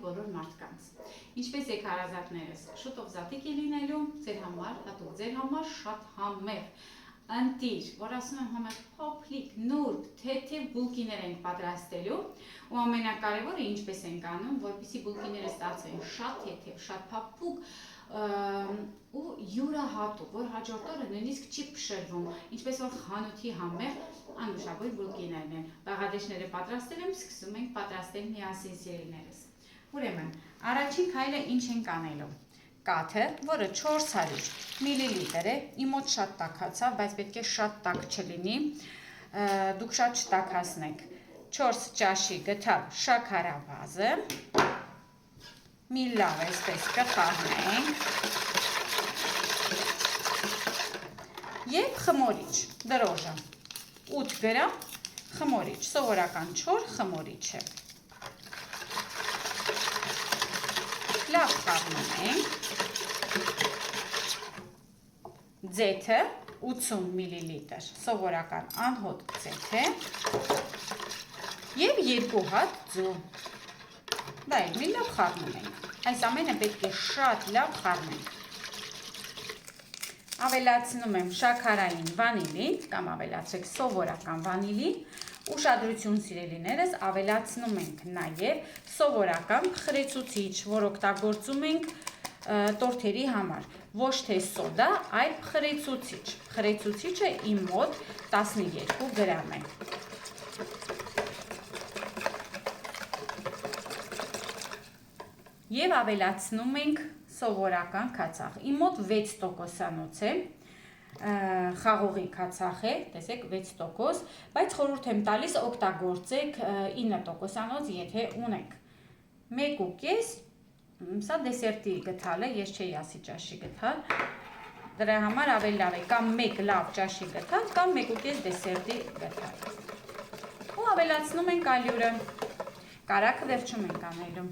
բոլոր մարդկանց։ Ինչպես եք հարազատներս, շուտով զատիկ է լինելու, ձեր համար, հատուկ ձեր համար շատ համեղ, ընտիր, որ ասում եմ համեղ փոքրիկ, նուրբ, թեթև բուլկիներ ենք պատրաստելու ու ամենակարևորը ինչպես ենք անում, որպեսզի բուլկիները ստացվեն շատ թեթև, շատ փափուկ ու յուրահատուկ, որ հաջորդ օրը նույնիսկ չի փշրվում, ինչպես որ խանութի համեղ անուշաբույր բուլկիներն են։ Բաղադրիչները պատրաստել եմ, սկսում ենք պատրաստել միասին սիրելիներս։ Ուրեմն, առաջին քայլը ինչ ենք անելու։ Կաթը, որը 400 մլ է, իմ մոտ շատ տաքացավ, բայց պետք է շատ տաք չլինի, դուք շատ չտաքացնեք։ 4 ճաշի գթալ շաքարավազը, մի լավ այսպես կխառնենք և խմորիչ, դրոժը, 8 գրամ խմորիչ, սովորական չոր խմորիչ է։ Լավ խառնում ենք, ձեթը 80 մլ, սովորական անհոտ ձեթ է և 2 հատ ձու, դա էլ մի լավ խառնում ենք, այս ամենը պետք է շատ լավ խառնենք։ Ավելացնում եմ շաքարային վանիլին, կամ ավելացրեք սովորական վանիլին, ուշադրություն սիրելիներս, ավելացնում ենք նաև սովորական փխրեցուցիչ, որ օգտագործում ենք տորթերի համար, ոչ թե սոդա, այլ փխրեցուցիչ։ Փխրեցուցիչը իմ մոտ 12 գրամ է։ Եվ ավելացնում ենք սովորական քացախ։ Իմ մոտ 6%-անոց է, խաղողի քացախ է, տեսեք 6%, բայց խորհուրդ եմ տալիս օգտագործեք 9%-անոց, եթե ունեք։ 1.5, սա դեսերտի գթալ է, ես չէի ասի ճաշի գթալ, դրա համար ավելի լավ է, կամ 1 լավ ճաշի գթալ, կամ 1.5 դեսերտի գթալ։ Ու ավելացնում ենք ալյուրը, կարագը վերջում ենք անելու։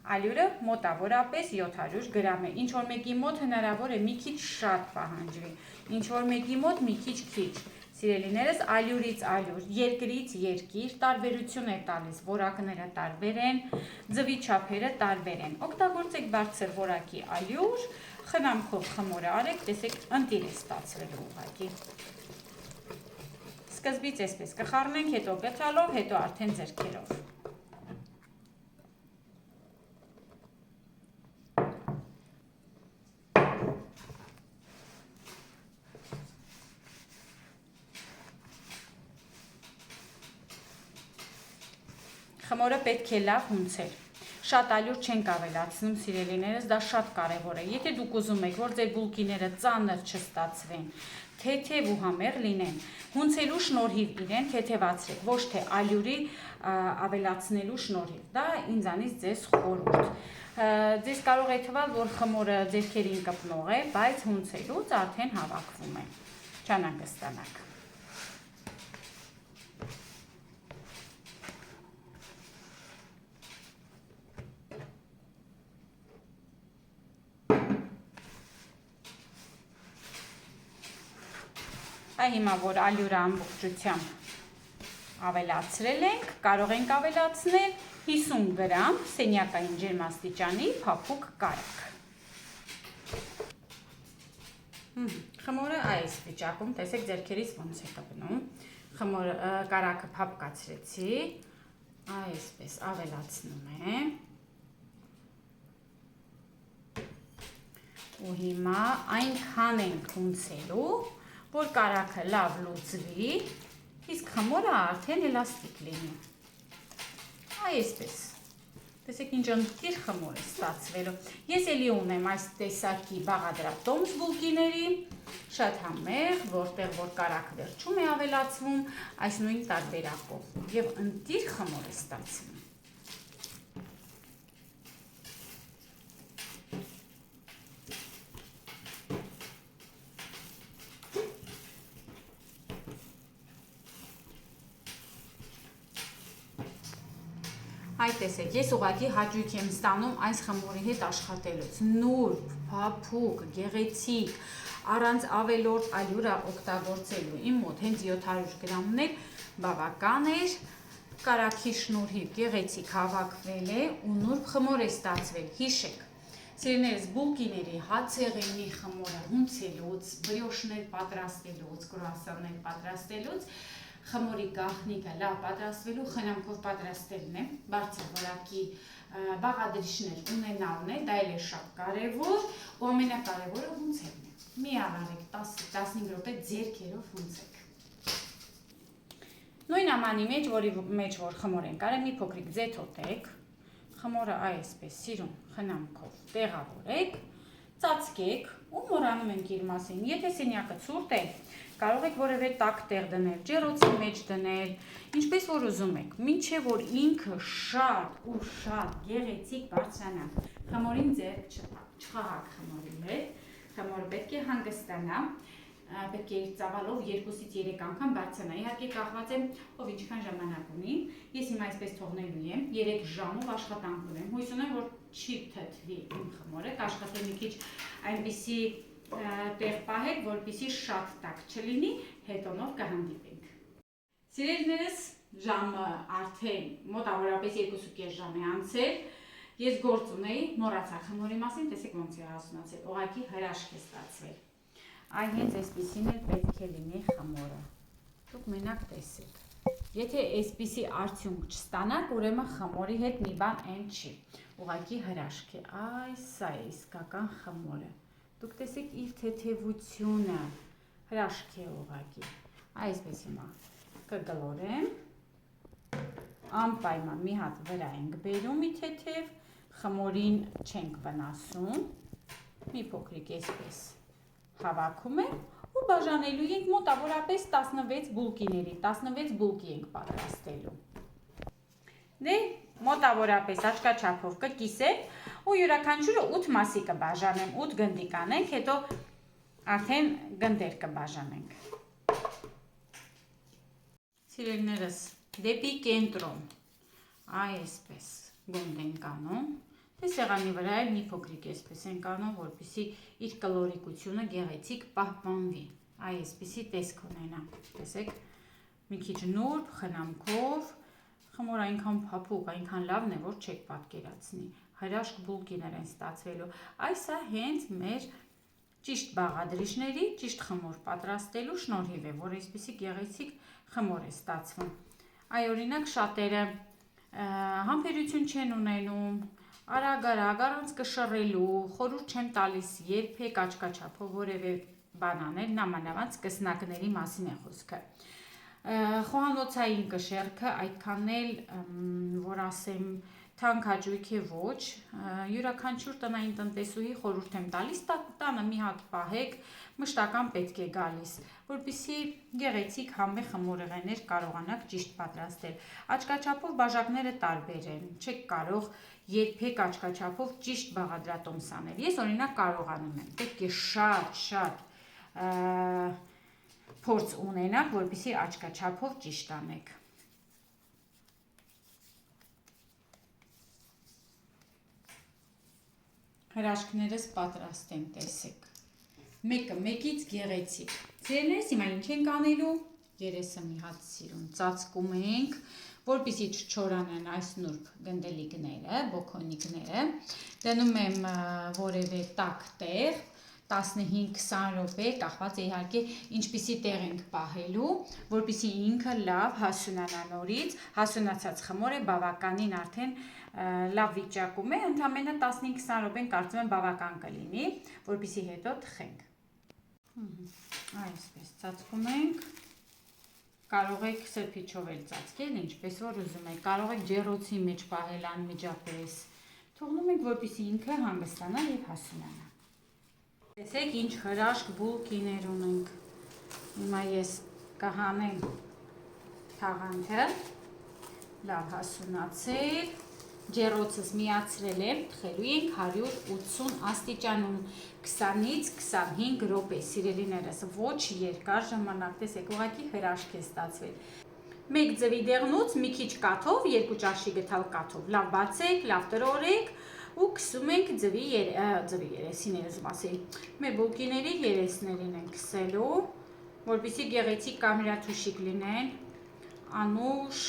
Ալյուրը մոտավորապես 700 գրամ է, ինչ որ մեկի մոտ հնարավոր է մի քիչ շատ պահանջվի, ինչ որ մեկի մոտ մի քիչ քիչ։ Սիրելիներս, ալյուրից ալյուր, երկրից երկիր տարբերություն է տալիս, որակները տարբեր են, ձվի չափերը տարբեր են։ Օգտագործեք բարձր որակի ալյուր, խնամքով խմորը արեք, տեսեք ընտիր է ստացվելու ուղղակի։ Սկզբից այսպես կխառնենք, հետո գթալով, հետո արդեն ձեռքերով։ Խմորը պետք է լավ հունցել, շատ ալյուր չենք ավելացնում սիրելիներս, դա շատ կարևոր է, եթե դուք ուզում եք, որ ձեր բուլկիները ծանր չստացվեն, թեթև ու համեղ լինեն, հունցելու շնորհիվ իրեն թեթևացրեք, ոչ թե ալյուրի ավելացնելու շնորհիվ, դա ինձանից ձեզ խորհուրդ։ Ձեզ կարող է թվալ, որ խմորը ձեռքերին կպնող է, բայց հունցելուց արդեն հավաքվում է, չանհանգստանաք։ Հիմա, որ ալյուրը ամբողջությամբ ավելացրել ենք, կարող ենք ավելացնել 50 գրամ սենյակային ջերմաստիճանի փափուկ կարագ։ Խմորը այս վիճակում, տեսեք ձեռքերից ոնց է կպնում, կարագը փափկացրեցի, այսպես ավելացնում եմ, ու հիմա այնքան ենք հունցելու, որ կարագը լավ լուծվի, իսկ խմորը արդեն էլաստիկ լինի։ Այսպես, տեսեք ինչ ընտիր խմոր է ստացվելու։ Ես էլի ունեմ այս տեսակի բաղադրատոմս բուլկիների, շատ համեղ, որտեղ որ կարագը վերջում է ավելացվում, այս նույն տարբերակով և ընտիր խմոր է ստացվում։ Այ տեսեք, ես ուղղակի հաճույք եմ ստանում այս խմորի հետ աշխատելուց, նուրբ, փափուկ, գեղեցիկ, առանց ավելորդ ալյուրա օգտագործելու, իմ մոտ հենց 700 գրամն էր, բավական էր, կարագի շնորհիվ գեղեցիկ հավաքվել է ու նուրբ խմոր է ստացվել։ Հիշեք, սիրելիներս, բուլկիների, հացեղենի խմորը հունցելուց, բրյոշներ պատրաստելուց, կրուասաններ պատրաստելուց, խմորի գաղտնիքը լավ պատրաստվելու խնամքով պատրաստելն է, բարձր որակի բաղադրիչներ ունենալն է, դա էլ է շատ կարևոր, ու ամենակարևորը հունցելն է։ Մի արարեք 10-15 րոպե ձեռքերով հունցեք։ Նույն ամանի մեջ, որի մեջ որ խմոր ենք արել, մի փոքրիկ ձեթոտեք, խմորը այսպես սիրուն խնամքով տեղավորեք, ծածկեք ու մոռանում ենք իր մասին։ Եթե սենյակը ցուրտ է, կարող եք որևէ տաք տեղ դնել, ջեռոցի մեջ դնել, ինչպես որ ուզում եք, մինչև որ ինքը շատ ու շատ գեղեցիկ բարձրանա։ Խմորին ձեռք չխաղաք խմորի հետ, խմորը պետք է հանգստանա, պետք է իր ծավալով 2-ից 3 անգամ բարձրանա։ Իհարկե կախված է ով ինչքան ժամանակ ունի։ Ես հիմա այսպես թողնելու եմ, 3 ժամով աշխատանք ունեմ։ Հույս ունեմ, որ չի թթվի իմ խմորը, կաշխատեմ մի քիչ այնպիսի տեղ պահել, որպեսզի շատ տաք չլինի, հետոնով կհանդիպենք։ Սիրելիներս, ժամը արդեն մոտավորապես 2.5 ժամ է անցել։ Ես գործ ունեի, մոռացա խմորի մասին, տեսեք ոնց է հասունացել, ուղղակի հրաշք է ստացվել։ Այ հենց այսպիսին էլ պետք է լինի խմորը։ Դուք մենակ տեսեք։ Եթե այսպիսի արդյունք չստանաք, ուրեմն խմորի հետ մի բան այն չի։ Ուղղակի հրաշք է։ Այ սա է իսկական խմորը։ Դուք տեսեք իր թեթևությունը, հրաշք է ուղղակի։ Այսպես հիմա կգլորեմ, անպայման մի հատ վրա ենք բերում մի թեթև, խմորին չենք վնասում, մի փոքրիկ այսպես հավաքում ենք ու բաժանելու ենք մոտավորապես 16 բուլկիների, 16 բուլկի ենք պատրաստելու։ Դե մոտավորապես աչքաչափով կկիսեմ ու յուրաքանչյուրը 8 մասի կբաժանեմ, 8 գնդի կանենք, հետո արդեն գնդեր կբաժանենք։ Սիրելիներս, դեպի կենտրոն, այսպես գունդ ենք անում, թե սեղանի վրա էլ մի փոքրիկ այսպես ենք անում, որպեսզի իր կլորիկությունը գեղեցիկ պահպանվի, այսպիսի տեսք ունենա, տեսեք, մի քիչ նուրբ, խնամքով, խմորը այնքան փափուկ, այնքան լավն է, որ չեք պատկերացնի, հրաշք բուլկիներ են ստացվելու, այս է հենց մեր ճիշտ բաղադրիչների, ճիշտ խմոր պատրաստելու շնորհիվ է, որ այսպիսի գեղեցիկ խմոր է ստացվում։ Այ օրինակ շատերը համբերություն չեն ունենում, արագ-արագ առանց կշռելու, խորհուրդ չեմ տալիս երբեք աչքաչափով որևէ բան անել, նամանավանդ սկսնակների մասին է խոսքը։ Խոհանոցային կշեռքը այդքան էլ, որ ասեմ, թանկ հաճույք է ոչ, յուրաքանչյուր տնային տնտեսուհի խորհուրդ եմ տալիս, տանը մի հատ պահեք, մշտական պետք է գալիս, որպեսզի գեղեցիկ համեղ խմորեղեններ կարողանաք ճիշտ պատրաստել։ Աչքաչափով բաժակները տարբեր են, չեք կարող երբեք աչքաչափով ճիշտ բաղադրատոմս անել։ Ես օրինակ կարողանում եմ, պետք է շատ փորձ ունենաք, որպեսզի աչքաչափով ճիշտ անեք։ Հրաշքներս պատրաստ են, տեսեք։ Մեկը մեկից գեղեցիկ։ Ձերներս հիմա ինչ ենք անելու։ Երեսը մի հատ սիրուն ծածկում ենք, որպեսզի չչորանան այս նուրբ գնդելիկները, բոքոնիկները։ Դնում եմ որևէ տաք տեղ, 15-20 րոպե, կախված է իհարկե ինչպիսի տեղ ենք պահելու, որպեսզի ինքը լավ հասունանա նորից, հասունացած խմորը բավականին արդեն լավ վիճակում է, ընդամենը 15-20 րոպեն կարծում եմ բավական կլինի, որպեսզի հետո թխենք։ Այսպես ծածկում ենք, կարող եք սրբիչով էլ ծածկել, ինչպես որ ուզում եք, կարող եք ջեռոցի մեջ պահել անմիջապես, թողնում ենք, որպեսզի ինքը հանգստանա և հասունանա։ Տեսեք ինչ հրաշք բուլկիներ ունենք, հիմա ես կհանեմ թաղանթը, լավ հասունացել, ջեռոցս միացրել եմ, թխելու ենք 180 աստիճանում 20-ից 25 րոպե, սիրելիներս, ոչ երկար ժամանակ, տեսեք, ուղղակի հրաշք է ստացվել։ Մեկ ձվի դեղնուց մի քիչ կաթով, 2 ճաշի գդալ կաթով, լավ բացեք, լավ տրորեք ու քսում ենք ձվի երեսին ուզում ասեի, մեր բուլկիների երեսներին ենք քսելու, որպեսզի գեղեցիկ կարմրաթուշիկ լինեն, անուշ,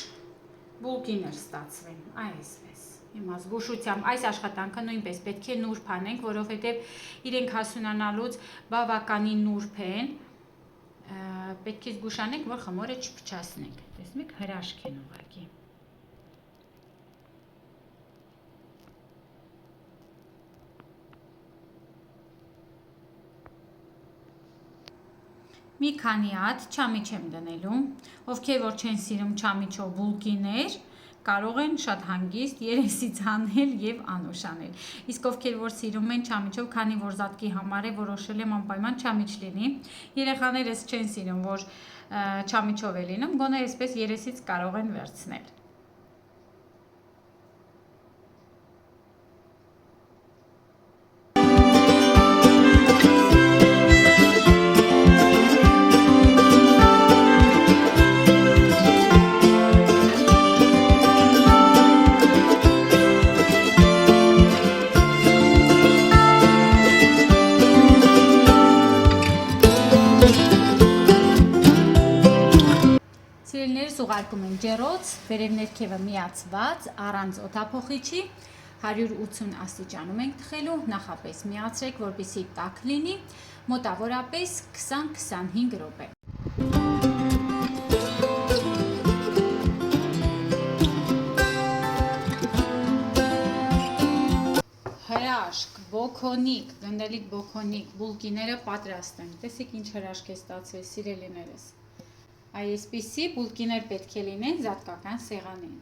բուլկիներ ստացվեն, այսպես։ Հիմա զգուշությամբ այս աշխատանքը նույնպես պետք է նուրբ անենք, որովհետև իրենք հասունանալուց բավականին նուրբ են, պետք է զգուշանենք, որ խմորը չփչացնենք։ Տեսնում եք, հրաշք են ուղղակի։ Մի քանի հատ չամիչ եմ դնելու, ովքեր որ չեն սիրում չամիչով բուլկիներ, կարող են շատ հանգիստ երեսից անել եւ անուշ անել։ Իսկ ովքեր որ սիրում են չամիչով, քանի որ զատկի համար է որոշել եմ անպայման չամիչ լինի։ Երեխաներս չեն սիրում, որ չամիչով է լինում, գոնե այսպես երեսից կարող են վերցնել։ Սիրելիներս ուղարկում են ջեռոց, վերև ներքևը միացված, առանց օդափոխիչի, 180 աստիճանում ենք թխելու, նախապես միացրեք, որպեսզի տաք լինի, մոտավորապես 20-25 րոպե։ Հրաշք, բոքոնիկ, գնդելիկ բոքոնիկ, բուլկիները պատրաստ են։ Տեսեք ինչ հրաշք է ստացվել, սիրելիներս։ Այսպիսի բուլկիներ պետք է լինեն զատկական սեղանին։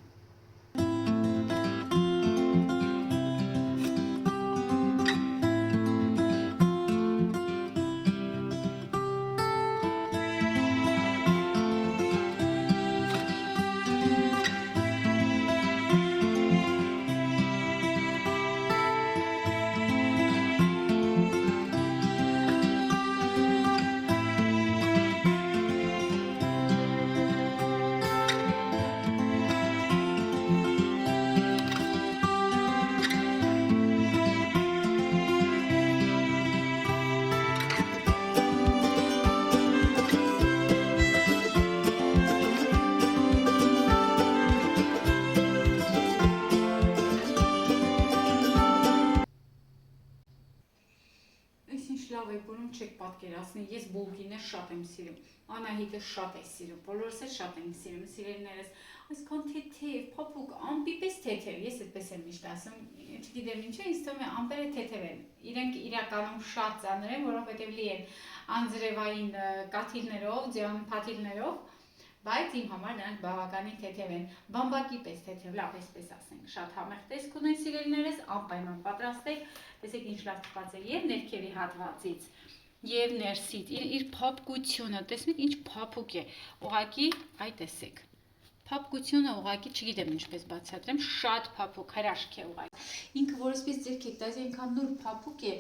Լավ է բնում, չեք պատկերացնի, ես բուլկիներ շատ եմ սիրում, Անահիտը շատ է սիրում, բոլորս էլ շատ ենք սիրում, սիրելիներս, այսքան թեթև, փափուկ, ամպի պես թեթև, ես այդպես եմ միշտ ասում, չգիտեմ ինչու, ինձ թվում է ամպերը թեթև են, իրենք իրականում շատ ծանր են, որովհետև լի են անձրևային կաթիլներով, ձյան փաթիլներով, բայց իմ համար նրանք բավականին թեթև են, բամբակի պես թեթև, լավ այսպես ասենք, շատ համեղ տեսք ունեն սիրելիներս, անպայման պատրաստեք, տեսեք ինչ լավ թխած է եւ ներքևի հատվածից եւ ներսից, իր փափկությունը, տեսնեք ինչ փափուկ է, ուղղակի, այ տեսեք, փափկությունը ուղղակի չգիտեմ ինչպես բացատրեմ, շատ փափուկ, հրաշք է ուղղակի, ինքը որ այսպես ձեռք եք տալիս, այնքան նուրբ փափուկ է,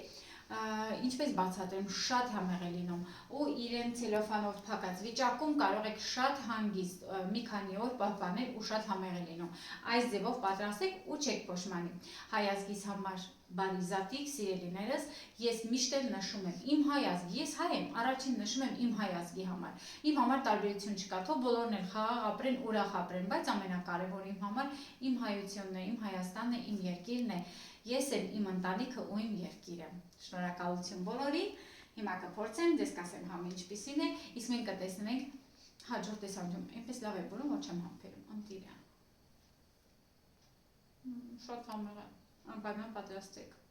ինչպես բացատրեմ, շատ համեղ է լինում ու իրեն ցելոֆանով փակած վիճակում կարող եք շատ հանգիստ մի քանի օր պահպանել ու շատ համեղ է լինում։ Այս ձևով պատրաստեք ու չեք փոշմանի։ Հայազգիս համար բարի զատիկ, սիրելիներս, ես միշտ էլ նշում եմ իմ հայազգի, ես հայ եմ, առաջին նշում եմ իմ հայազգի համար։ Իմ համար տարբերություն չկա, թող բոլորն էլ խաղաղ ապրեն, ուրախ ապրեն, բայց ամենակարևորը իմ համար իմ հայությունն է, իմ Հայաստանն է, իմ երկիրն է։ Ես եմ իմ ընտանիքը ու իմ երկիրը։ Շնորհակալություն բոլորին։ Հիմա կփորձեմ, ձեզ կասեմ համը ինչպիսին է, իսկ մենք կտեսնենք հաջորդ տեսանյութում։ Այնպես լավ է բռնում, որ չեմ համբերում, ընտիր է։ Շատ համեղ է, անպայման պատրաստեք։